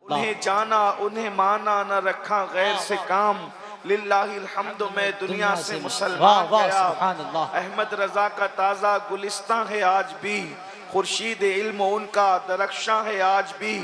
उन्हें जाना उन्हें माना न रखा गैर से काम, लिल्लाहिल हम्द मैं दुनिया से मुसलमान गया। अहमद रजा का ताज़ा गुलिस्तां है आज भी, खुर्शीद इल्म उनका दरख्शां है आज भी।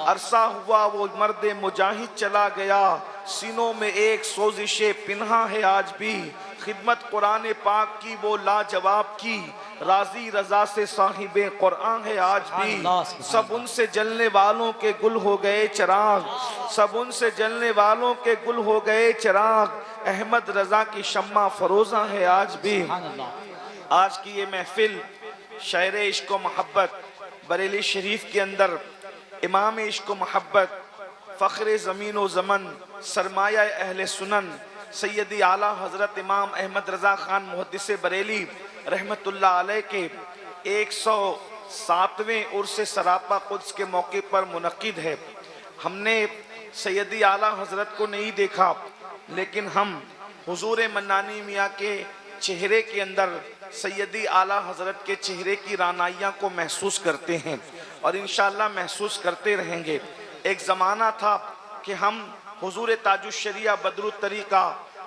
अरसा हुआ वो मर्द मुजाहिद चला गया, सीनों में एक सोजिशे पिन्हा है आज भी। खिदमत कुरान पाक की वो लाजवाब की, राजी रजा से साहिबे कुरान है आज भी। सब उनसे जलने वालों के गुल हो गए चिराग, सब उनसे जलने वालों के गुल हो गए चिराग। अहमद रजा की शम्मा फरोजा है आज भी। आज की ये महफिल शायर इश्क व मोहब्बत बरेली शरीफ के अंदर इमाम इश्क व मोहब्बत फ़ख्र ज़मीन व ज़मन सरमाया अहले सुनन सैयदी आला हज़रत इमाम अहमद रज़ा ख़ान मुहद्दिस बरेली रहमतुल्लाह अलैह के 107वें उर्स सरापा कुद्स के मौके पर मुनक़िद है। हमने सैयदी आला हज़रत को नहीं देखा, लेकिन हम हुज़ूर मन्नानी मियाँ के चेहरे के अंदर सैयदी आला हज़रत के चेहरे की रानाइयाँ को महसूस करते हैं और इंशाअल्लाह महसूस करते रहेंगे। एक ज़माना था कि हम हुज़ूर ताजुश्शरिया बदरुत तरीक़ा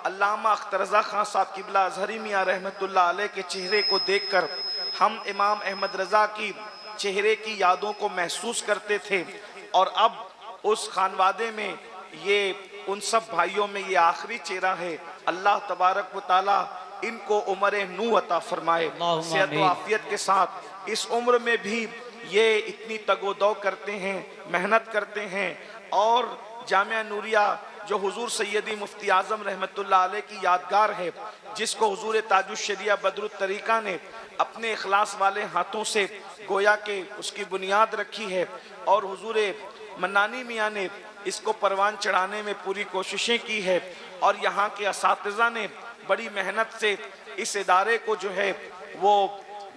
अल्लामा अख्तर रज़ा ख़ान साहब क़िबला अज़हरी मियाँ रहमतुल्लाह अलैह के चेहरे को देखकर हम इमाम अहमद रज़ा की चेहरे की यादों को महसूस करते थे। और अब उस खानवादे में ये उन सब भाइयों में ये आखिरी चेहरा है। अल्लाह तबारक व तआला इनको उम्र नू अता फरमाए, सेहत व आफियत के साथ। इस उम्र में भी ये इतनी तगोदौ करते हैं, मेहनत करते हैं। और जामिया नूरिया जो हुजूर सैयदी मुफ्ती आज़म रहमतुल्लाह अलैह की यादगार है, जिसको हुजूर ताजुश्शरिया बदरुत तरीक़ा ने अपने इखलास वाले हाथों से गोया के उसकी बुनियाद रखी है और हुजूर मन्नानी मियाँ ने इसको परवान चढ़ाने में पूरी कोशिशें की है। और यहाँ के असातिज़ा ने बड़ी मेहनत से इस इदारे को जो है वो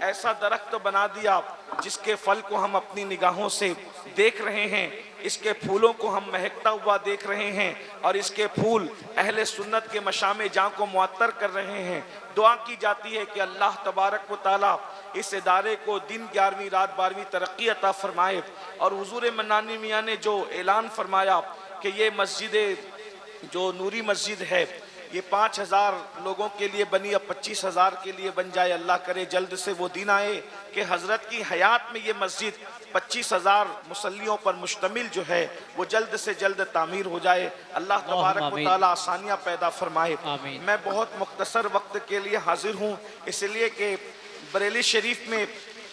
ऐसा दरख्त बना दिया जिसके फल को हम अपनी निगाहों से देख रहे हैं, इसके फूलों को हम महकता हुआ देख रहे हैं और इसके फूल अहले सुन्नत के मशामे जाँ को मुअत्तर कर रहे हैं। दुआ की जाती है कि अल्लाह तबारक व तआला इस इदारे को दिन 11वीं रात 12वीं तरक्की अता फरमाए। और हुजूर मन्नानी मियाँ ने जो ऐलान फरमाया कि ये मस्जिद जो नूरी मस्जिद है ये 5000 लोगों के लिए बनी, अब 25,000 के लिए बन जाए। अल्लाह करे जल्द से वो दिन आए कि हज़रत की हयात में ये मस्जिद 25,000 मुसल्लियों पर मुश्तमिल जो है वो जल्द से जल्द तामीर हो जाए। अल्लाह तबारक व तआला आसानियाँ पैदा फरमाए। मैं बहुत मुख्तसर वक्त के लिए हाजिर हूँ, इसलिए कि बरेली शरीफ में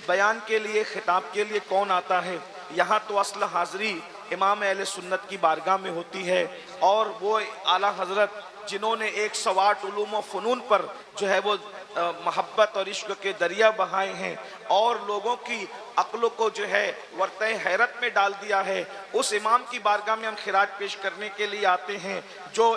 बयान के लिए खिताब के लिए कौन आता है। यहाँ तो असल हाज़री इमाम अहले सुन्नत की बारगाह में होती है और वो आला हज़रत जिन्होंने 108 उलूम व फ़नून पर जो है वो मोहब्बत और इश्क के दरिया बहाए हैं और लोगों की अक्लों को जो है वर्ते हैरत में डाल दिया है, उस इमाम की बारगाह में हम खिराज पेश करने के लिए आते हैं जो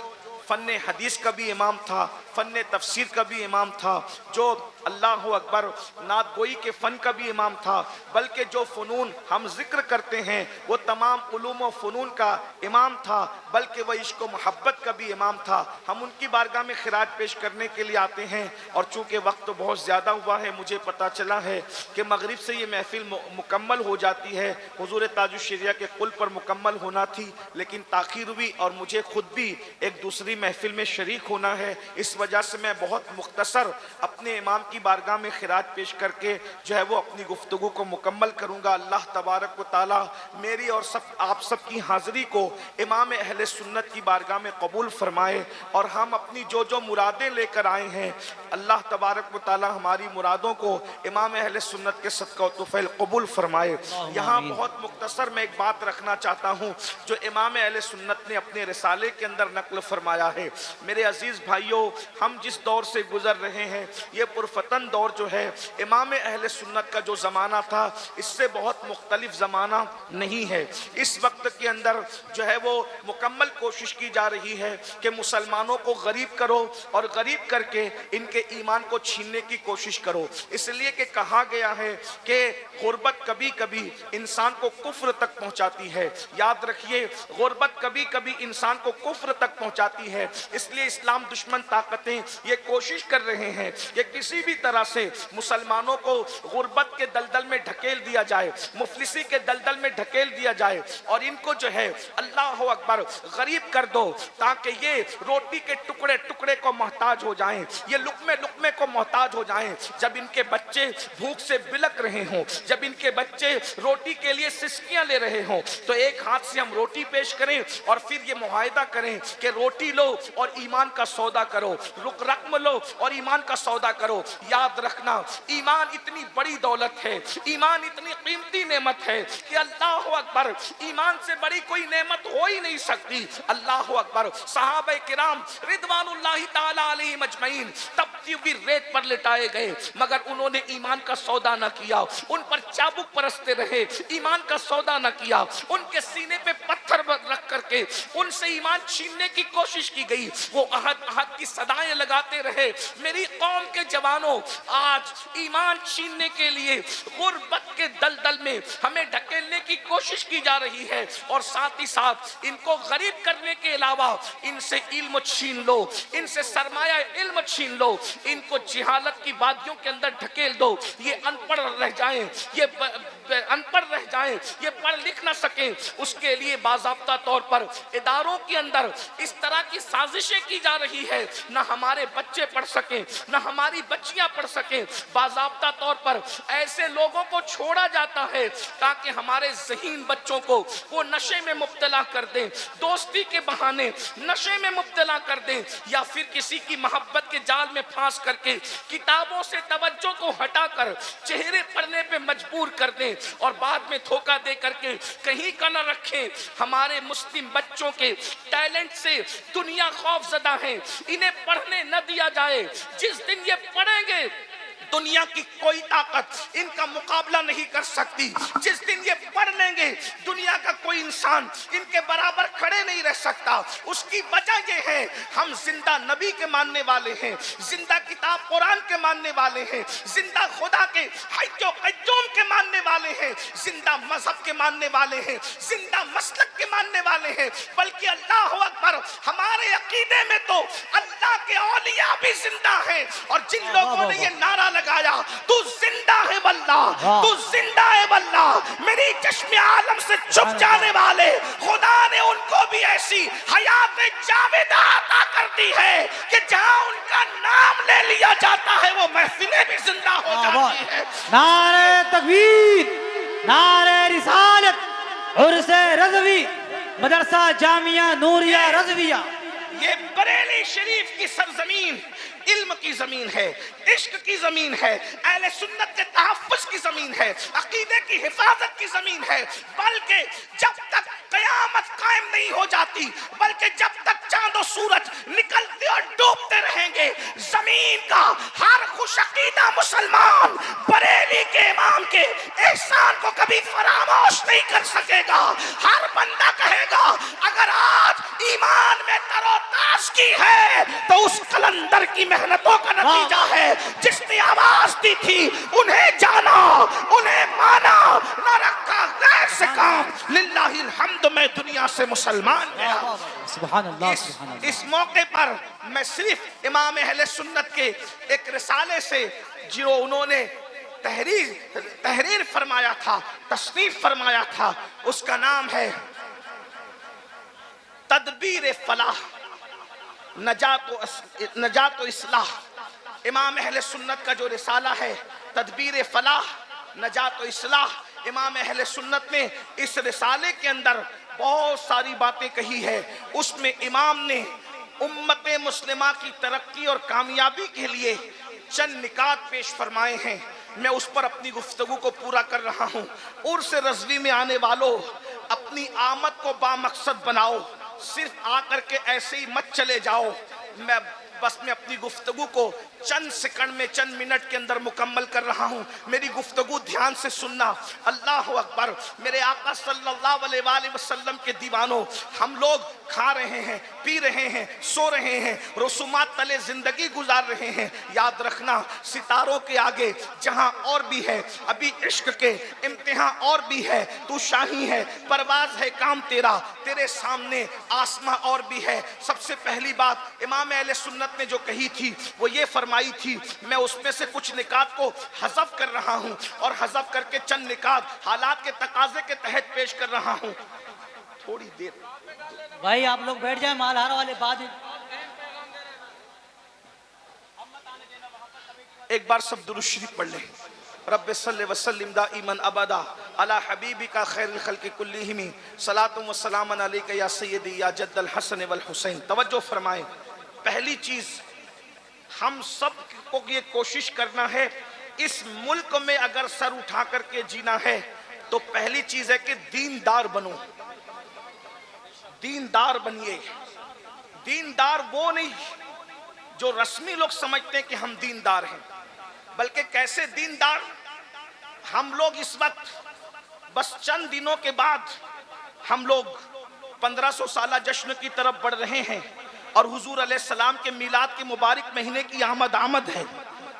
फ़न हदीस का भी इमाम था, फ़न तफसीर का भी इमाम था, जो अल्लाह अकबर नात गोई के फ़न का भी इमाम था, बल्कि जो फ़नून हम जिक्र करते हैं वो तमाम उलूम व फ़नून का इमाम था, बल्कि वह इश्क व मोहब्बत का भी इमाम था। हम उनकी बारगाह में खिराज पेश करने के लिए आते हैं और चूँकि वक्त बहुत ज़्यादा हुआ है, मुझे पता चला है कि मगरिब से ये महफिल मुकम्मल हो जाती है। हुजूर ताजुश्शरिया के कुल पर मुकम्मल होना थी, लेकिन ताख़ीर हुई और मुझे खुद भी एक दूसरी महफिल में शरीक होना है। इस वजह से मैं बहुत मुख्तसर अपने इमाम की बारगाह में खिराज पेश करके जो है वो अपनी गुफ्तगू को मुकम्मल करूँगा। अल्लाह तबारक व तआला मेरी और आप सब की हाज़िरी को इमाम अहले सुन्नत की बारगाह में कबूल फरमाए और हम अपनी जो जो मुरादें लेकर आए हैं अल्लाह तबारक व तआला हमारी मुरादों को इमाम अहले सुन्नत के सदका व तुफ़ैल कबूल फरमाए। यहाँ बहुत मुख्तसर मैं एक बात रखना चाहता हूँ जो इमाम अहले सुन्नत ने अपने रिसाले के अंदर नकल फरमाया है। मेरे अजीज़ भाइयों, हम जिस दौर से गुजर रहे हैं ये पुरफतन दौर जो है, इमाम अहले सुन्नत का जो ज़माना था इससे बहुत मुख्तलिफ ज़माना नहीं है। इस वक्त के अंदर जो है वो मुकम्मल कोशिश की जा रही है कि मुसलमानों को गरीब करो और गरीब करके इनके ईमान को छीनने की कोशिश करो। इसलिए कि कहा गया है कि गुर्बत कभी कभी इंसान को कुफ्र तक पहुंचाती है। याद रखिए, गुर्बत कभी कभी इंसान को कुफ्र तक पहुंचाती है। है। इसलिए इस्लाम दुश्मन ताकतें ये कोशिश कर रहे हैं कि किसी भी तरह से मुसलमानों को गुर्बत के दलदल में ढकेल दिया जाए, मुफलिसी के दलदल में ढकेल दिया जाए और इनको जो है अल्लाह अकबर गरीब कर दो, ताकि ये रोटी के टुकड़े टुकड़े को मोहताज हो जाएं, ये लुकमे लुकमे को मोहताज हो जाएं। जब इनके बच्चे भूख से बिलक रहे हों, जब इनके बच्चे रोटी के लिए सिसकियां ले रहे हों, तो एक हाथ से हम रोटी पेश करें और फिर ये मुआहिदा करें कि रोटी लो और ईमान का सौदा करो, रकम लो और ईमान का सौदा करो। याद रखना, ईमान इतनी बड़ी दौलत है, ईमान इतनी कीमती नेमत है कि अल्लाह अकबर, ईमान से बड़ी कोई नेमत हो ही नहीं सकती। अल्लाह अकबर, सहाबा किराम रिदवानुल्लाहि ताला अलैहिम अजमईन तपती हुई रेत पर लिटाए गए, मगर उन्होंने ईमान का सौदा न किया, उन पर चाबुक परसते रहे, ईमान का सौदा न किया। उनके सीने पे पत्थर रख करके उनसे ईमान छीनने की कोशिश की गई। वो अहद अहद की सदाएं लगाते रहे। मेरी कौम के जवानों, आज ईमान छीनने के लिए गुर्बत के दलदल में हमें ढकेलने की कोशिश की जा रही है और साथ ही साथ इनको गरीब करने के अलावा इनसे इल्म छीन लो, इनसे सरमाया इल्म छीन लो, इनको जिहालत की वादियों के अंदर ढकेल दो। ये अनपढ़ रह जाएं, ये अनपढ़ रह जाएं, ये पढ़ लिख ना सकें। उसके लिए बाज़ाब्ता तौर पर इदारों के अंदर इस तरह की साजिशें की जा रही है, ना हमारे बच्चे पढ़ सकें, ना हमारी बच्चियां पढ़ सकें। बाज़ाब्ता तौर पर ऐसे लोगों को छोड़ा जाता है ताकि हमारे ज़हीन बच्चों को वो नशे में मुब्तला कर दें, दोस्ती के बहाने नशे में मुब्तला कर दें, या फिर किसी की मोहब्बत के जाल में फांस करके किताबों से तवज्जो को हटाकर चेहरे पढ़ने पे मजबूर कर दें और बाद में धोखा दे करके कहीं का न रखें। हमारे मुस्लिम बच्चों के टैलेंट से दुनिया खौफजदा है, इन्हें पढ़ने न दिया जाए। जिस दिन ये पढ़ेंगे दुनिया की कोई ताकत इनका मुकाबला नहीं कर सकती। जिस दिन ये पढ़ लेंगे दुनिया का कोई इंसान इनके बराबर खड़े नहीं रह सकता। उसकी वजह ये है, हम जिंदा नबी के मानने वाले हैं, जिंदा किताब कुरान के मानने वाले हैं, जिंदा खुदा के हय्यो कय्यूम के मानने वाले हैं, जिंदा मजहब के मानने वाले हैं, जिंदा मसलक के मानने वाले हैं। बल्कि अल्लाह अकबर, हमारे अकीदे में तो अल्लाह के औलिया भी जिंदा हैं। और जिन लोगों ने ये नारा लगाया, तू जिंदा है वल्लाह, तू जिंदा है वल्लाह, मेरी चश्मे आलम से छुप जाने वाले खुदा ने उनको भी ऐसी हयात जावेदा अता कर दी है कि जहां उनका नाम ले लिया जाता है वो महफिलें भी जिंदा हो जाती है। नारे तकबीर, नारे रिसालत, उर्से रज़वी, मदरसा जामिया नूरिया रज़विया। ये बरेली शरीफ की सरजमीन इल्म की जमीन है, इश्क की जमीन है, अहले सुन्नत के तहफ्फुज़ की जमीन है, अकीदे की हिफाजत की जमीन है। बल्कि जब तक कयामत कायम नहीं हो जाती, बल्कि जब तक चांद और सूरज निकलते और डूबते रहेंगे, जमीन का हर खुशअकीदा मुसलमान बरेली के इमाम के एहसान को कभी फरामोश नहीं कर सकेगा। हर बंदा कहेगा, अगर आज ईमान में तरोताज़गी है तो उस कलंदर की मेहनतों का नतीजा है। जिसने आवाज दी थी उन्हें जाना, उन्हें माना, न रखा गैर से काम। लिल्लाहिल हम्द, मैं दुनिया से मुसलमान गया। सुभान अल्लाह, सुभान अल्लाह। इस मौके पर मैं सिर्फ इमाम अहले सुन्नत के एक रिसाले से जो उन्होंने तहरीर फरमाया था, तस्नीफ फरमाया था, उसका नाम है तदबीर फलाह नजात इस्लाह। इमाम अहले सुन्नत का जो रिसाला है तदबीर फलाह नजात इस्लाह, इमाम अहले सुन्नत ने इस रिसाले के अंदर बहुत सारी बातें कही है। उसमें इमाम ने उम्मत मुस्लिमा की तरक्की और कामयाबी के लिए चंद निकात पेश फरमाए हैं। मैं उस पर अपनी गुफ्तगू को पूरा कर रहा हूँ। उर्स रज़वी में आने वालों, अपनी आमद को बामकसद बनाओ, सिर्फ आकर के ऐसे ही मत चले जाओ। मैं बस मैं अपनी गुफ्तगू को चंद सेकंड में, चंद मिनट के अंदर मुकम्मल कर रहा हूँ। मेरी गुफ्तगू ध्यान से सुनना। अल्लाह अकबर। मेरे आका सल्लल्लाहु अलैहि वसल्लम के दीवानों, हम लोग खा रहे हैं, पी रहे हैं, सो रहे हैं, रसूमात तले जिंदगी गुजार रहे हैं। याद रखना, सितारों के आगे जहां और भी है, अभी इश्क के इम्तिहान और भी है। तू शाही है, परवाज है काम तेरा, तेरे सामने आसमां और भी है। सबसे पहली बात इमाम अहले सुन्नत ने जो कही थी वो ये फरमाई थी, मैं उसमें से कुछ निकात को हज़फ कर रहा हूं और हज़फ करके चंद निकात हालात के तकाजे के तहत पेश कर रहा हूं। थोड़ी देर भाई आप लोग बैठ जाए, मालहार वाले बाद में। एक बार सब दुरूद शरीफ पढ़ लें। रब्बे सल्ले वसल्लिम दाइमन अबदा अला हबीबिका खैरुल खल्क़ि कुल्लिहिम सलातुम व सलामन अलैका या सय्यदी या जद्दल हसन वल हुसैन। तवज्जो फरमाएं। पहली चीज हम सब को ये कोशिश करना है, इस मुल्क में अगर सर उठा करके जीना है तो पहली चीज है कि दीनदार बनो। दीनदार बनिए। दीनदार वो नहीं जो रस्मी लोग समझते हैं कि हम दीनदार हैं, बल्कि कैसे दीनदार। हम लोग इस वक्त बस चंद दिनों के बाद हम लोग 1500 साला जश्न की तरफ बढ़ रहे हैं और हुजूर अलैहिस्सलाम के मिलाद के मुबारक महीने की आमद है,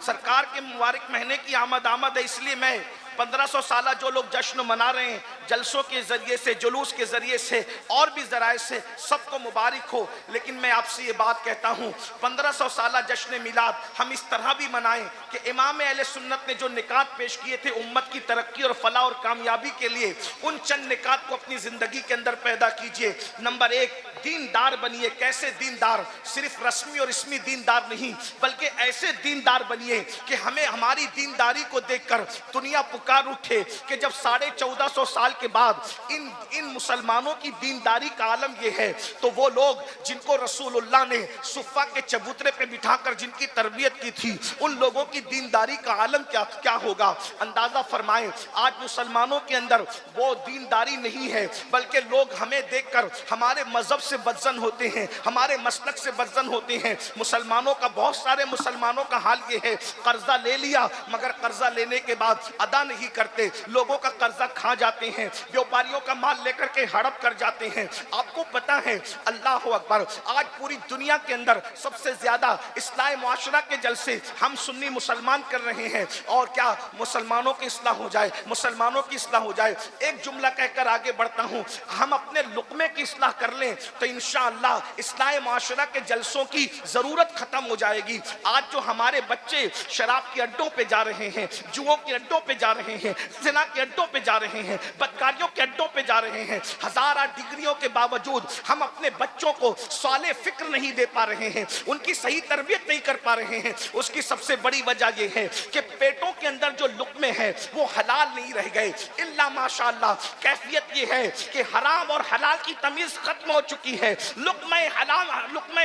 सरकार के मुबारक महीने की आमद है। इसलिए मैं 1500 साला जो लोग जश्न मना रहे हैं, जलसों के जरिए से, जुलूस के जरिए से और भी जराए से, सबको मुबारक हो। लेकिन मैं आपसे ये बात कहता हूँ, 1500 साला जश्न मिलाद हम इस तरह भी मनाएं कि इमाम अहले सुन्नत ने जो निकात पेश किए थे उम्मत की तरक्की और फलाह और कामयाबी के लिए, उन चंद निकात को अपनी जिंदगी के अंदर पैदा कीजिए। नंबर एक, दीनदार बनिए। कैसे दीनदार? सिर्फ रस्मी और इसमी दीनदार नहीं, बल्कि ऐसे दीनदार बनिए कि हमें हमारी दीनदारी को देखकर दुनिया पुकार उठे कि जब 1450 साल के बाद इन मुसलमानों की दीनदारी का आलम यह है, तो वो लोग जिनको रसूलुल्लाह ने सुफ़ा के चबूतरे पे बिठाकर जिनकी तरबियत की थी, उन लोगों की दीनदारी का आलम क्या होगा। अंदाजा फरमाएं, आज मुसलमानों के अंदर वो दीनदारी नहीं है, बल्कि लोग हमें देखकर हमारे मजहब से बदजन होते हैं, हमारे मसलक से बदजन होते हैं। मुसलमानों का, बहुत सारे मुसलमानों का हाल ये है, कर्जा ले लिया मगर कर्जा लेने के बाद अदा नहीं करते, लोगों का कर्जा खा जाते हैं, व्यापारियों का माल लेकर के हड़प कर जाते हैं। आपको पता है, अल्लाह अकबर, आज पूरी दुनिया के अंदर सबसे ज्यादा इस्लाही मुआशरा के जलसे हम सुन्नी मुसलमान कर रहे हैं। और क्या मुसलमानों की इस्लाह हो जाए, मुसलमानों की इस्लाह हो जाए। एक जुमला कहकर आगे बढ़ता हूं, हम अपने लुक़मे की इस्लाह कर लें तो इंशाअल्लाह इस्लाही मुआशरा के जलसों की जरूरत खत्म हो जाएगी। आज जो हमारे बच्चे शराब के अड्डों पे जा रहे हैं, जुओं के अड्डों पे जा रहे हैं, जिना के अड्डों पे जा रहे हैं, बदकारियों के अड्डों पे जा रहे हैं, हजारा डिग्रियों के बावजूद हम अपने बच्चों को सवाले फिक्र नहीं दे पा रहे हैं, उनकी सही तरबियत नहीं कर पा रहे हैं। उसकी सबसे बड़ी वजह यह है कि पेटों के अंदर जो लुक़मे हैं वो हलाल नहीं रह गए। इल्ला माशाअल्लाह कैफियत ये है कि हराम और हलाल की तमीज खत्म हो चुकी है। लुक़मे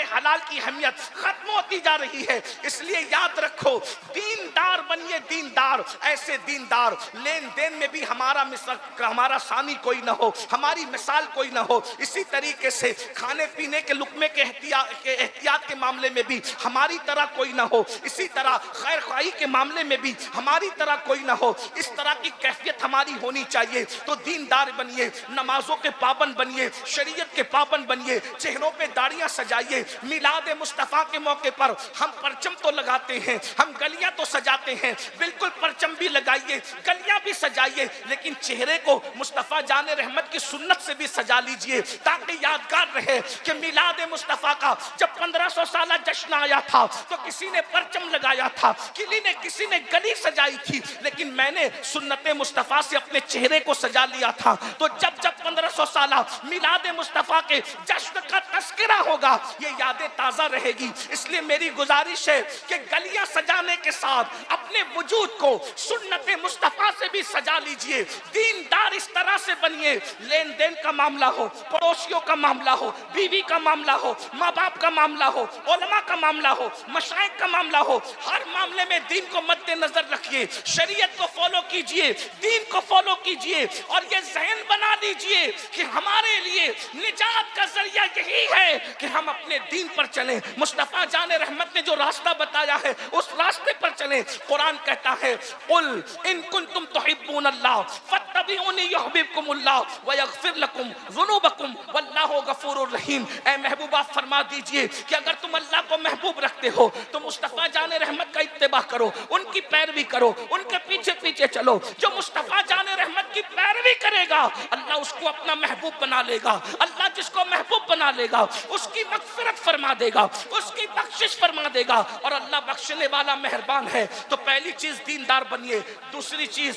हलाल की अहमियत खत्म होती जा रही है। इसलिए याद रखो, दीनदार बनिए। दीनदार, ऐसे दीनदार लेन देन में भी हमारा सानी कोई ना हो, हमारी मिसाल कोई ना हो। इसी तरीके से खाने पीने के लुक़मे के एहतियात के मामले में भी हमारी तरह कोई ना हो। इसी तरह खैर ख्वाही के मामले में भी हमारी तरह कोई ना हो। इस तरह की कैफियत हमारी होनी चाहिए। तो दीनदार बनिए, नमाजों के पाबंद बनिए, शरीयत के पाबंद बनिए, चेहरों पे दाढ़ियां सजाइए। मिलाद मुस्तफ़ा के मौके पर हम परचम तो लगाते हैं, हम गलियां तो सजाते हैं, बिल्कुल परचम भी लगाइए, गलियां भी सजाइए, लेकिन चेहरे को मुस्तफ़ा जाने रहमत की सुन्नत से भी सजा लीजिए, ताकि यादगार रहे कि मिलाद मुस्तफ़ा का जब 1500 साला जश्न आया था तो किसी ने परचम लगाया था, किसी ने गली सजाई थी, लेकिन मैंने सुन्नत मुस्तफ़ा से अपने चेहरे को सजा लिया था। तो जब 1500 साला मिलाद मुस्तफ़ा के जश्न का तस्करा होगा, ये यादें ताज़ा रहेगी। इसलिए मेरी गुजारिश है कि गलियां सजाने के साथ अपने वजूद को सुन्नत मुस्तफ़ा मुस्तफा से भी सजा लीजिए। दीनदार इस तरह से बनिए, लेन देन का मामला हो, पड़ोसियों का मामला हो, बीवी का मामला हो, माँ बाप का मामला हो, उलमा का मामला हो, मशाइख का मामला हो, हर मामले में दीन को मद्देनजर रखिए, शरीयत को फॉलो कीजिए, दीन को फॉलो कीजिए और ये ज़हन बना लीजिए कि हमारे लिए निजात का जरिया यही है कि हम अपने दीन पर चलें। मुस्तफा जाने रहमत ने जो रास्ता बताया है उस रास्ते पर चलें। कुरान कहता है कुल इन कुंतुम तुहिब्बून अल्लाह फत्तबिऊनी युहब्बुकुमुल्लाह व यगफिर लकुम ज़ुनूबकुम वल्लाहु गफूरुर रहीम। ऐ महबूबा फरमा दीजिए कि अगर तुम अल्लाह को महबूब रखते हो तो मुस्तफा जाने रहमत का इत्तिबा करो, उनकी पैरवी करो, उनके पीछे पीछे चलो। जो मुस्तफा जाने रहमत की पैरवी करेगा अल्लाह उसको अपना महबूब बना लेगा। अल्लाह जिसको महबूब बना लेगा उसकी मगफिरत फरमा देगा, उसकी बख्शिश फरमा देगा और अल्लाह बख्शने वाला मेहरबान है। तो पहली चीज दीनदार बनिए। दूसरी चीज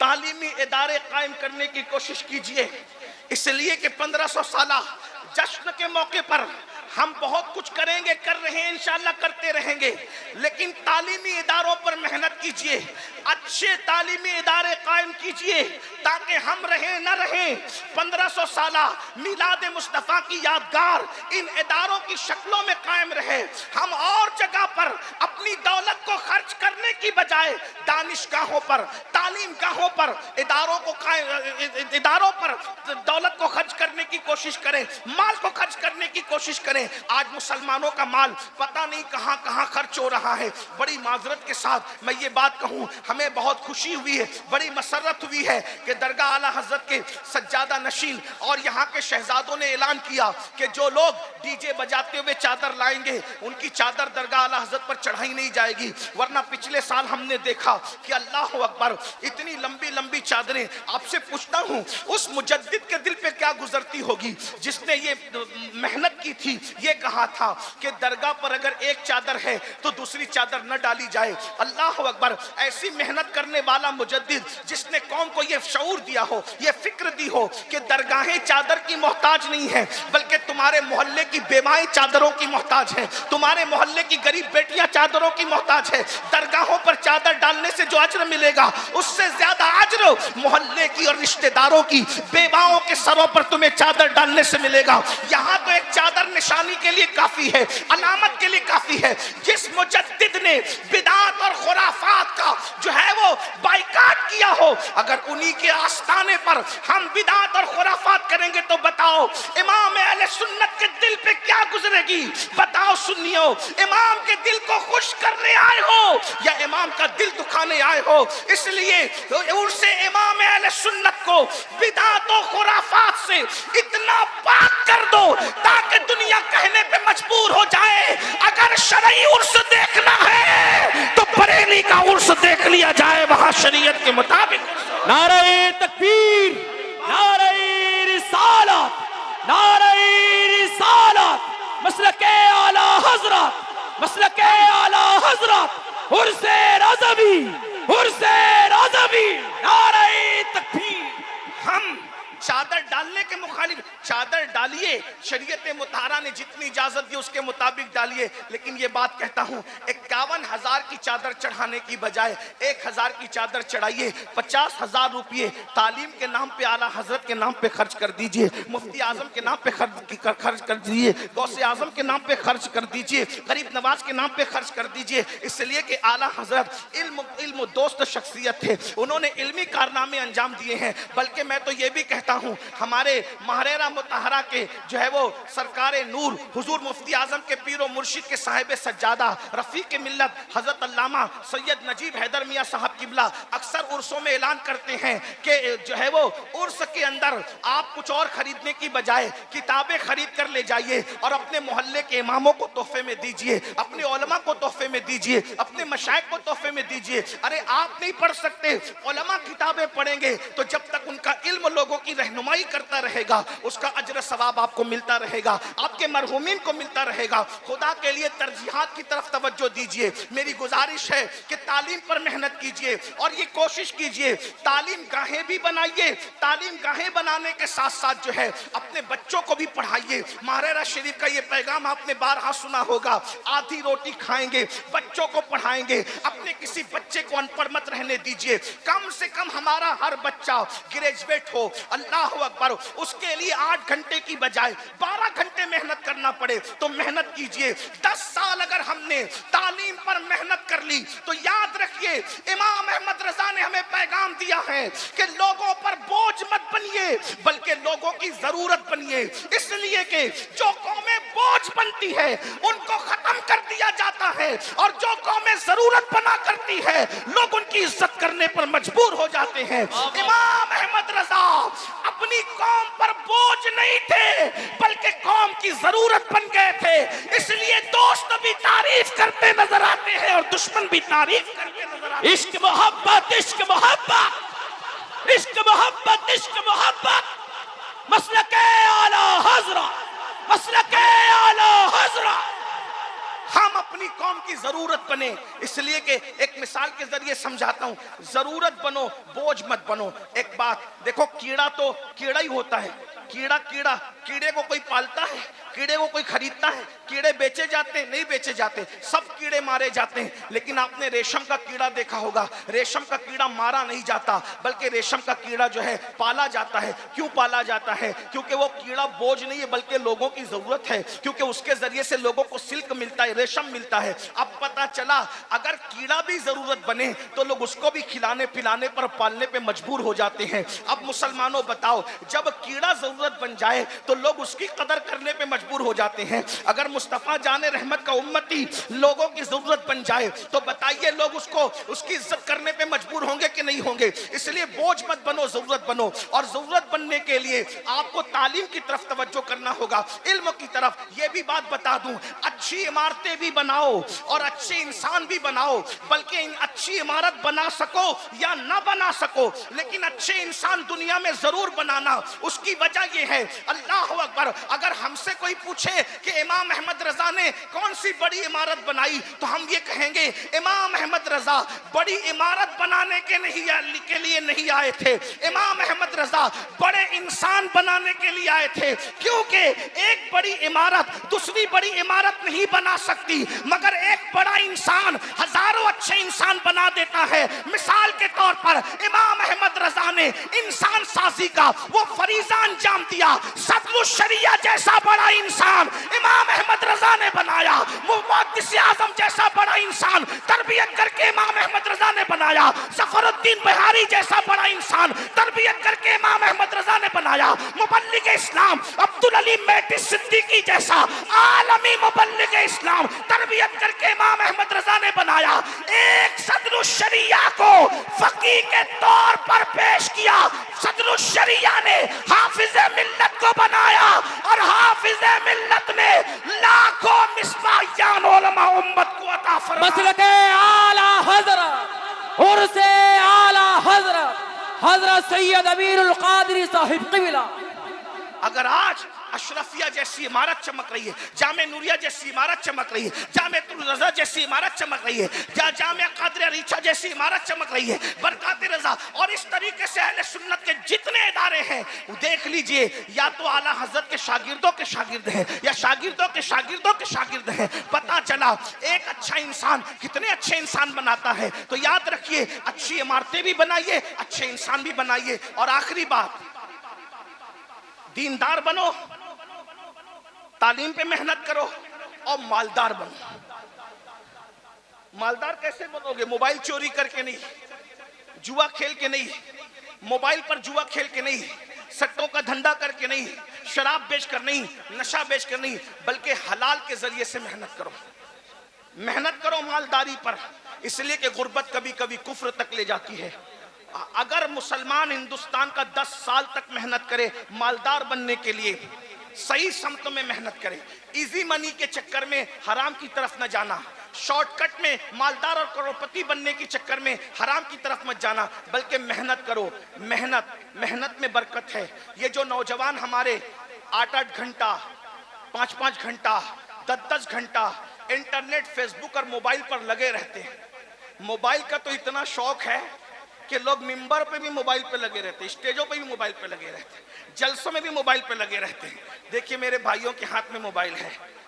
तालीमी इदारे कायम करने की कोशिश कीजिए, इसलिए कि 1500 साल जश्न के मौके पर हम बहुत कुछ करेंगे, कर रहे हैं, इंशाल्लाह करते रहेंगे, लेकिन तालीमी इदारों पर मेहनत कीजिए, अच्छे तालीमी इदारे कायम कीजिए ताकि हम रहें न रहें 1500 साल मिलाद मुस्तफ़ा की यादगार इन इदारों की शक्लों में कायम रहे। हम और जगह पर अपनी दौलत को खर्च करने की बजाय दानिशगाहों पर, तालीम गाहों पर, इदारों पर दौलत को खर्च करने की कोशिश करें, माल को खर्च करने की कोशिश करें। आज मुसलमानों का माल पता नहीं कहां कहां खर्च हो रहा है। बड़ी माजरत के साथ मैं ये बात कहूं, हमें बहुत खुशी हुई है, बड़ी मसरत हुई है कि दरगाह आला हजरत के सज्जादा नशीन और यहाँ के शहजादों ने ऐलान किया कि जो लोग डीजे बजाते हुए चादर लाएंगे उनकी चादर दरगाह आला हजरत पर चढ़ाई नहीं जाएगी। वरना पिछले साल हमने देखा कि अल्लाह अकबर इतनी लंबी लंबी चादरें। आपसे पूछता हूँ उस मुजद्दिद के दिल पे क्या गुजरती होगी जिसने ये मेहनत की थी, ये कहा था कि दरगाह पर अगर एक चादर है तो दूसरी चादर न डाली जाए। अल्लाह अकबर, ऐसी मेहनत करने वाला मुजद्दिद जिसने कौम को ये शऊर दिया हो, ये फिक्र दी हो कि दरगाहें चादर की मोहताज नहीं है बल्कि तुम्हारे मोहल्ले की बेवाएं चादरों की मोहताज है, तुम्हारे मोहल्ले की गरीब बेटियां चादरों की मोहताज है। दरगाहों पर चादर डालने से जो अजर मिलेगा उससे ज्यादा अजर मोहल्ले की और रिश्तेदारों की बेवाओं के सरों पर तुम्हें चादर डालने से मिलेगा। यहाँ तो एक चादर निशानी के लिए काफी है, अलामत के लिए काफी है। जिस मुजद्दिद ने बिदात और खुराफात का जो है वो बाइकाट किया हो, अगर उन्हीं के आस्थाने पर हम बिदात और खुराफात करेंगे तो बताओ इमाम अहले सुन्नत के दिल पे क्या गुजरेगी? बताओ सुन्नियों, इमाम के दिल को खुश करने आए हो या इमाम का दिल दुखाने आए हो? इसलिए उनसे इमाम अहले सुन्नत को बिदात और खुराफात से इतना पाक कर दो ताकि दुनिया कहने पे मजबूर हो जाए अगर शरई उर्स देखना है तो बरेली का उर्स देख लिया जाए, वहां शरीयत के मुताबिक। नारे तकबीर, नारे रिसालत, नारे रिसालत, मसलके आला हजरत, मसलके आला हजरत, उर्से रज़वी, उर्से रज़वी, नारे तकबीर। हम चादर डालने के मुखालिफ, चादर डालिए, शरीयत मुताहरा ने जितनी इजाजत दी उसके मुताबिक डालिए, लेकिन ये बात कहता हूँ 51,000 की चादर चढ़ाने की बजाय 1,000 की चादर चढ़ाइए। 50,000 रुपये तालीम के नाम पे, आला हजरत के नाम पे खर्च कर दीजिए, मुफ्ती आजम के नाम पे खर्च कर दीजिए, गौसे आजम के नाम पे खर्च कर दीजिए, गरीब नवाज के नाम पे खर्च कर दीजिए। इसलिए कि आला हजरत इल्म दोस्त शख्सियत थे, उन्होंने इल्मी कारनामे अंजाम दिए हैं। बल्कि मैं तो ये भी कहता हूं हमारे महरेरा मुताहरा के जो है वो सरकारे नूर हुजूर मुफ्ती आजम के पीरो मुर्शिद के साहिब सज्जादा रफीक मिल्लत हजरत अल्लामा सैयद नजीब हैदर मियां साहब किबला अक्सर उर्सों में ऐलान करते हैं कि जो है वो उर्स के अंदर आप कुछ और खरीदने की बजाय किताबें खरीद कर ले जाइए और अपने मोहल्ले के इमामों को तोहफे में दीजिए, अपने उलमा को तोहफे में दीजिए, अपने मशाइख को तोहफे में दीजिए। अरे आप नहीं पढ़ सकते, उलमा किताबें पढ़ेंगे तो जब तक उनका इल्म लोगों की रहनुमाई करता रहेगा उसको उसका अजर सवाब आपको मिलता रहेगा, आपके मरहूमीन को मिलता रहेगा। खुदा के लिए तरजीहात की तरफ तवज्जो दीजिए। मेरी गुजारिश है कि तालीम पर मेहनत कीजिए और ये कोशिश कीजिए तालीम गाहें भी बनाइए। तालीम गाहें बनाने के साथ साथ जो है अपने बच्चों को भी पढ़ाइए। माहरेरा शरीफ का ये पैगाम आपने बारहा सुना होगा, आधी रोटी खाएंगे, बच्चों को पढ़ाएंगे। अपने किसी बच्चे को अनपढ़ मत रहने दीजिए। कम से कम हमारा हर बच्चा ग्रेजुएट हो, अल्लाह अकबर, उसके लिए 8 घंटे की बजाय 12 घंटे मेहनत करना पड़े तो मेहनत कीजिए। 10 साल अगर हमने तालीम पर मेहनत कर ली तो याद रखिए इमाम अहमद रजा ने हमें पैगाम दिया है कि लोगों पर बोझ मत बनिए बल्कि लोगों की जरूरत बनिए। इसलिए कि जो कौमें बोझ बनती है उनको खत्म कर दिया जाता है और जो कौमें जरूरत बना करती है लोग उनकी इज्जत करने पर मजबूर हो जाते हैं। इमाम अहमद रजा अपनी कौम पर बोझ नहीं थे बल्कि कौम की जरूरत बन गए थे। इसलिए दोस्त भी तारीफ करते नजर आते हैं और दुश्मन भी तारीफ करते नजर आते हैं। इश्क मोहब्बत, इश्क मोहब्बत, इश्क मोहब्बत, इश्क मोहब्बत, मसलके आला हज़रत, मसलके आला हज़रत। हम अपनी कौम की जरूरत बने, इसलिए कि एक मिसाल के जरिए समझाता हूं, जरूरत बनो, बोझ मत बनो। एक बात देखो, कीड़ा तो कीड़ा ही होता है। कीड़ा कीड़ा, कीड़े को कोई पालता है, कीड़े को कोई खरीदता है? कीड़े बेचे जाते हैं? नहीं बेचे जाते, सब कीड़े मारे जाते हैं। लेकिन आपने रेशम का कीड़ा देखा होगा, रेशम का कीड़ा मारा नहीं जाता बल्कि रेशम का कीड़ा जो है पाला जाता है। क्यों पाला जाता है? क्योंकि वो कीड़ा बोझ नहीं है बल्कि लोगों की जरूरत है, क्योंकि उसके जरिए से लोगों को सिल्क मिलता है, रेशम मिलता है। अब पता चला अगर कीड़ा भी जरूरत बने तो लोग उसको भी खिलाने पिलाने पर पालने पे मजबूर हो जाते हैं। अब मुसलमानों बताओ, जब कीड़ा जरूरत बन जाए तो लोग उसकी कदर करने पे मजबूर हो जाते हैं। अगर मुस्तफा जाने रहमत का उम्मती लोगों की जरूरत बन जाए तो बताइए लोग उसको उसकी इज्जत करने पे मजबूर होंगे कि नहीं होंगे? इसलिए बोझ मत बनो, जरूरत बनो। और जरूरत बनने के लिए आपको तालीम की तरफ तवज्जो करना होगा, इल्म की तरफ। यह भी बात बता दूं, अच्छी इमारतें भी बनाओ और अच्छे इंसान भी बनाओ, बल्कि अच्छी इमारत बना सको या ना बना सको लेकिन अच्छे इंसान दुनिया में जरूर बनाना। उसकी वजह यह है, अल्लाह अकबर, अगर हमसे कोई पूछे कि इमाम अहमद रजा ने कौन सी बड़ी इमारत बनाई तो हम ये कहेंगे इमाम अहमद रजा बड़ी इमारत बनाने के लिए नहीं आए थे, इमाम अहमद रजा बड़े इंसान बनाने के लिए आए थे। क्योंकि एक बड़ी इमारत दूसरी बड़ी इमारत नहीं बना सकती, मगर एक बड़ा इंसान हजारों अच्छे इंसान बना देता है। मिसाल के तौर पर इमाम अहमद रजा ने इंसान साजी का वो फरीजा अंजाम दिया, सदरुश शरिया जैसा बड़ा इंसान इमाम अहमद रजा ने बनाया। मुहद्दिस आजम जैसा बड़ा इंसान तरबियत करके इमाम अहमद रजा ने बनाया। ज़फरुद्दीन बिहारी जैसा बड़ा इंसान तरबियत करके इमाम अहमद रजा ने बनाया। मुबल्लिग इस्लाम अब्दुल अली मेहदी सिद्दीकी जैसा आलमी मुबल्लिग इस्लाम तरबियत करके इमाम अहमद रजा ने बनाया। एक सदरुश शरिया को फकीह के तौर पर पेश किया, सदरुश शरिया ने हाफिज़े मिल्लत को बनाया और हाफिज़े मिल्लत ने लाखों मिसबाहियान उलमा उम्मत को अता फरमाया। मसलके आला हज़रत, उर्से आला हज़रत, हज़रत सैयद अमीरुल कादरी साहिब क़िबला। अगर आज अशरफिया जैसी इमारत चमक रही है, जामे नूरिया जैसी इमारत चमक रही है, जामे रजा जैसी इमारत चमक रही है, जामे कादरिया रीचा जैसी इमारत चमक रही है, बरकात रजा, और इस तरीके से अहले सुन्नत के जितने इदारे हैं देख लीजिए, या तो आला हजरत के शागिर्दों के शागिर्द हैं या शागिर्दों के शागिर्दों के शागिर्द हैं। पता चला एक अच्छा इंसान कितने अच्छे इंसान बनाता है। तो याद रखिए, अच्छी इमारतें भी बनाइए, अच्छे इंसान भी बनाइए। और आखिरी बात, दीनदार बनो, तालीम पे मेहनत करो और मालदार बनो। मालदार कैसे बनोगे? मोबाइल चोरी करके नहीं, जुआ खेल के नहीं, मोबाइल पर जुआ खेल के नहीं, सट्टों का धंधा करके नहीं, शराब बेच कर नहीं, नशा बेच कर नहीं, बल्कि हलाल के जरिए से मेहनत करो। मेहनत करो मालदारी पर, इसलिए कि गुर्बत कभी कभी कुफ्र तक ले जाती है। अगर मुसलमान हिंदुस्तान का 10 साल तक मेहनत करे मालदार बनने के लिए, सही समत में मेहनत करे, इजी मनी के चक्कर में हराम की तरफ न जाना, शॉर्टकट में मालदार और करोड़पति बनने के चक्कर में हराम की तरफ मत जाना, बल्कि मेहनत करो। मेहनत में बरकत है। ये जो नौजवान हमारे 8-8 घंटा, 5-5 घंटा, 10-10 घंटा इंटरनेट, फेसबुक और मोबाइल पर लगे रहते हैं। मोबाइल का तो इतना शौक है कि लोग मिंबर पे भी मोबाइल पे लगे रहते हैं, स्टेजों पे भी मोबाइल पे लगे रहते हैं, जलसों में भी मोबाइल पे लगे रहते हैं। देखिए मेरे भाइयों के हाथ में मोबाइल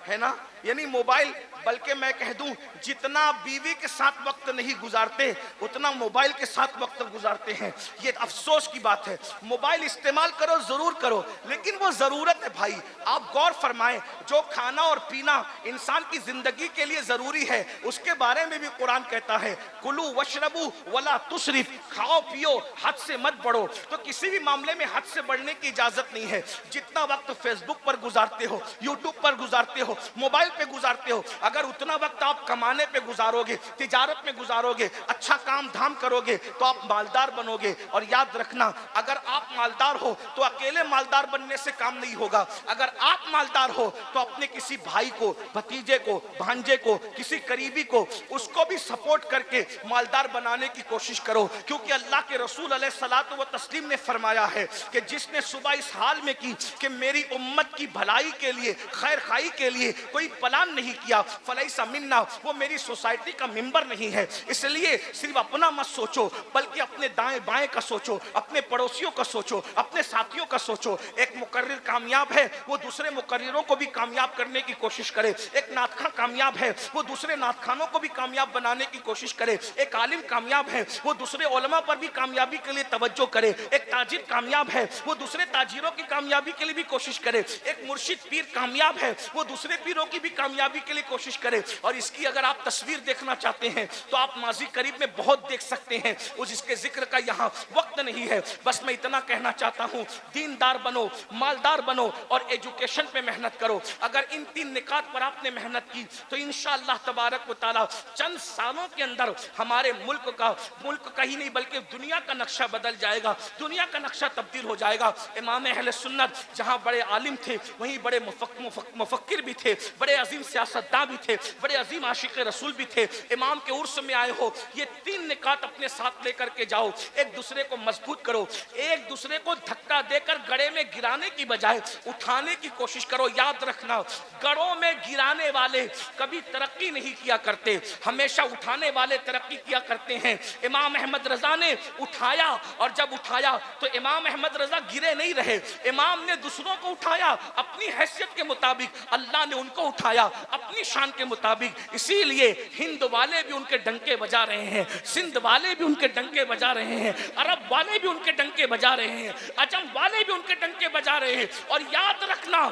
है ना, यानी मोबाइल, बल्कि मैं कह दूं जितना बीवी के साथ वक्त नहीं गुजारते उतना मोबाइल के साथ वक्त गुजारते हैं। ये अफसोस की बात है। मोबाइल इस्तेमाल करो, जरूर करो, लेकिन वो जरूरत है भाई। आप गौर फरमाएं, जो खाना और पीना इंसान की जिंदगी के लिए जरूरी है उसके बारे में भी कुरान कहता है कुलू वशरबू वला तुसरिफ, खाओ पियो, हद से मत बढ़ो। तो किसी भी मामले में हद से बढ़ने की इजाजत नहीं है। जितना वक्त फेसबुक पर गुजारते हो, यूट्यूब पर गुजारते हो, मोबाइल पे गुजारते हो, अगर उतना वक्त आप कमाने पे गुजारोगे, तिजारत में गुजारोगे, अच्छा काम धाम करोगे तो आप मालदार बनोगे। और याद रखना, अगर आप मालदार हो तो अकेले मालदार बनने से काम नहीं होगा। अगर आप मालदार हो तो अपने किसी भाई को, भतीजे को, भांजे को, किसी करीबी को, उसको भी सपोर्ट करके मालदार बनाने की कोशिश करो। क्योंकि अल्लाह के रसूल अलैहिस्सलातु व तस्लीम ने फरमाया है कि जिसने सुबह इस हाल में की कि मेरी उम्मत की भलाई के लिए, खैर खाई के लिए कोई प्लान नहीं किया, फलैसा मिन्ना, वो मेरी सोसाइटी का मेंबर नहीं है। इसलिए सिर्फ अपना मत सोचो, बल्कि अपने दाएं बाएं का सोचो, अपने पड़ोसियों का सोचो, अपने साथियों का सोचो। एक मुकर्रिर कामयाब है, वो दूसरे मुकर्रिरों को भी कामयाब करने की कोशिश करे। एक नातखा कामयाब है, वो दूसरे नातखानों को भी कामयाब बनाने की कोशिश करे। एक आलिम कामयाब है, वो दूसरे उलमा पर भी कामयाबी के लिए तवज्जो करे। एक ताजिर कामयाब है, वो दूसरे ताजिरों की कामयाबी के लिए भी कोशिश करे। एक मुर्शिद पीर कामयाब है, वो दूसरे पीरों की भी कामयाबी के लिए कोशिश करे। और इसकी अगर आप तस्वीर देखना चाहते हैं तो आप माजी करीब में बहुत देख सकते हैं। उस इसके जिक्र का यहाँ वक्त नहीं है। बस मैं इतना कहना चाहता हूँ, दीनदार बनो, मालदार बनो और एजुकेशन पे मेहनत करो। अगर इन 3 निकात पर आपने मेहनत की तो इंशाअल्लाह तबारक व तआला चंद सालों के अंदर हमारे मुल्क का ही नहीं बल्कि दुनिया का नक्शा बदल जाएगा, दुनिया का नक्शा तब्दील हो जाएगा। इमाम अहले सुन्नत जहाँ बड़े आलिम थे वहीं बड़े मुफक्किर भी थे, बड़े अजीम सियासतदान भी थे, बड़े अजीम आशिक रसूल भी थे। इमाम के उर्स में आए हो, ये 3 निकात अपने साथ लेकर के जाओ। एक दूसरे को मजबूत करो, एक दूसरे को धक्का देकर गड़े में गिराने की बजाय उठाने की कोशिश करो। याद रखना, गड़ों में गिराने वाले कभी तरक्की नहीं किया करते, हमेशा उठाने वाले तरक्की किया करते हैं। इमाम अहमद रजा ने उठाया, और जब उठाया तो इमाम अहमद रजा गिरे नहीं रहे। इमाम ने दूसरों को उठाया अपनी हैसियत के मुताबिक, अल्लाह ने उनको उठाया अपनी शान के मुताबिक। इसीलिए हिंद वाले भी उनके डंके बजा रहे हैं, सिंध वाले भी उनके डंके बजा रहे हैं, अरब वाले भी उनके डंके बजा रहे हैं, अजम वाले भी उनके डंके बजा रहे हैं। और याद रखना,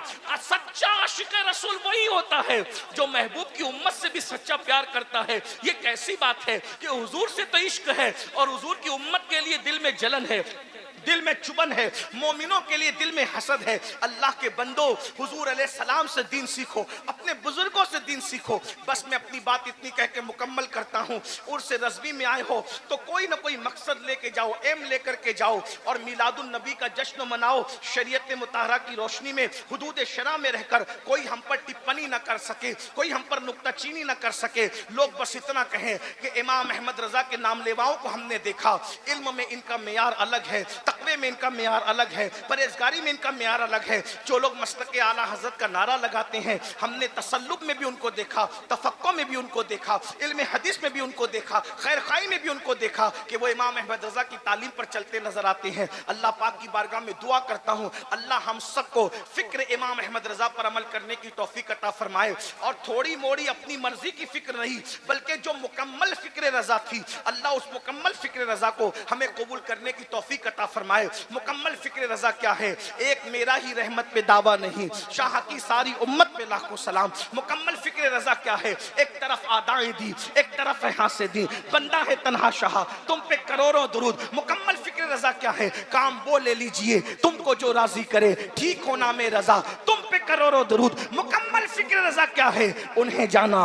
सच्चा आशिक रसूल वही होता है जो महबूब की उम्मत से भी सच्चा प्यार करता है। ये कैसी बात है कि हुजूर से तो इश्क है और हुजूर की उम्मत के लिए दिल में जलन है, दिल में चुभन है, मोमिनों के लिए दिल में हसद है। अल्लाह के बंदो, हुजूर अलैहिस्सलाम से दीन सीखो, अपने बुजुर्गों से दीन सीखो। बस मैं अपनी बात इतनी कह के मुकम्मल करता हूँ। उर्स रज़वी में आए हो तो कोई ना कोई मकसद लेके जाओ, एम लेकर के जाओ और मिलादुन नबी का जश्न मनाओ। शरीयत मुताहरा की रोशनी में, हुदूद शरा में रहकर कोई हम पर टिप्पणी न कर सके, कोई हम पर नुक्ताचीनी न कर सके। लोग बस इतना कहें कि इमाम अहमद रजा के नाम लेवाओं को हमने देखा, इल्म में इनका मेयार अलग है, तक़वे में इनका मेयार अलग है, परहेज़गारी में इनका मेयार अलग है। जो लोग मसलक आला हज़रत का नारा लगाते हैं, हमने तसल्लुब में भी उनको देखा, तफक्को में भी उनको देखा, इल्म हदीस में भी उनको देखा, खैर खाई में भी उनको देखा कि वो इमाम अहमद रजा की तालीम पर चलते नजर आते हैं। अल्लाह पाक की बारगाह में दुआ करता हूँ, अल्लाह हम सबको फिक्र इमाम अहमद रजा पर अमल करने की तौफीक अता फरमाए। और थोड़ी मोड़ी अपनी मर्जी की फिक्र नहीं, बल्कि जो मुकम्मल फिक्र रजा थी, अल्लाह उस मुकम्मल फिक्र रजा को हमें कबूल करने की तौफीक अता फरमाए। मुकम्मल फिक्र रजा क्या है? एक मेरा ही रहमत पे दावा नहीं, शाह की सारी उम्मत पे लाखों सलाम। मुकम्मल फिक्र रजा क्या है? एक तरफ आदाएं दी, एक तरफ है हासे दी, बंदा है तन्हा शाह, तुम पे करोड़ों दुरूद। मुकम्मल फिक्र रजा क्या है? काम वो ले लीजिए तुमको जो राजी करे, ठीक होना में रजा, तुम पे करोड़ों दुरूद। मुकम्मल फिक्र रजा क्या है? उन्हें जाना,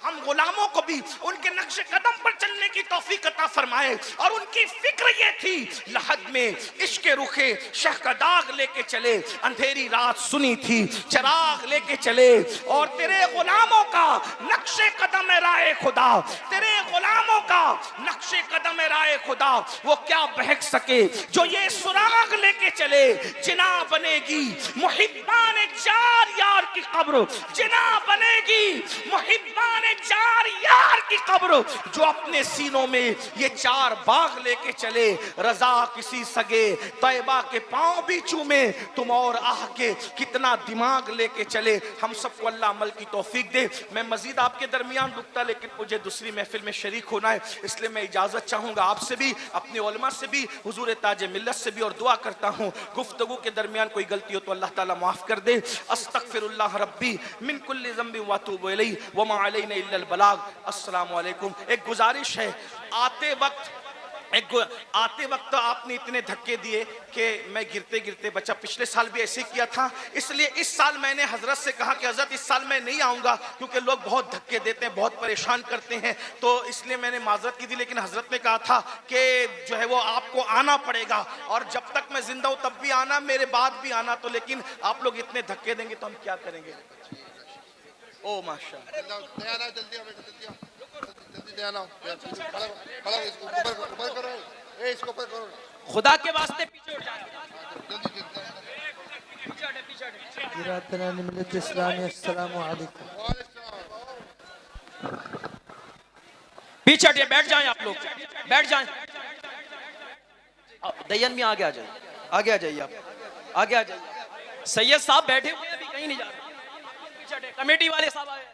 हम गुलामों को भी उनके नक्शे कदम पर चलने की तौफीक अता फरमाए। और उनकी फिक्र ये थी, लहद में इश्क रुखे शह का दाग लेके चले, अंधेरी रात सुनी थी चराग लेके चले, और तेरे गुलामों का नक्शे कदम राय खुदा, तेरे गुलामों का नक्शे कदम राय खुदा, वो क्या बहक सके जो ये सुराग लेके चले। जिना बनेगी मुहिब्बान जार यार की कब्र, जिना बनेगी मुहिब्बान जार यार की कब्र, जो अपने सीनों में ये चार बाग लेके चले। रजा किसी सगे तैयबा के पांव भी चूमे, तुम और आह के कितना दिमाग लेके चले। हम सबको अल्लाह अमल की तौफीक दे। मैं मजीद आपके दरमियान रुकता, लेकिन मुझे दूसरी महफिल में शरीक होना है, इसलिए मैं इजाजत चाहूंगा आपसे भी, अपने उलमा से भी, हुजूर ताज मिल्लत से भी, और दुआ करता हूं गुफ्तगू के दरमियान कोई गलती हो तो अल्लाह ताला माफ कर दे। अस्तगफिरुल्लाह रब्बी मिन कुल्ली ज़ंबि व अतूबु इलैहि व मा अलैना इल्लल बलाग। अस्सलामु अलैकुम। एक गुजारिश है, आते वक्त तो आपने इतने धक्के दिए कि मैं गिरते गिरते बचा। पिछले साल भी ऐसे किया था, इसलिए इस साल मैंने हजरत से कहा कि हजरत इस साल मैं नहीं आऊँगा, क्योंकि लोग बहुत धक्के देते हैं, बहुत परेशान करते हैं, तो इसलिए मैंने माजरत की थी। लेकिन हजरत ने कहा था कि जो है वो आपको आना पड़ेगा, और जब तक मैं जिंदा हूँ तब भी आना, मेरे बाद भी आना। तो लेकिन आप लोग इतने धक्के देंगे तो हम क्या करेंगे। ओ माशा खुदा के वास्ते पीछे उठ जाए। पीछे हटिए, बैठ जाएं आप लोग, बैठ जाएं। दयन में आगे आ जाइए, आगे आ जाइए, आप आगे आ जाइए। सैयद साहब बैठे हुए हैं, अभी कहीं नहीं जा रहे। पीछे हटिए, कमेटी वाले साहब आए।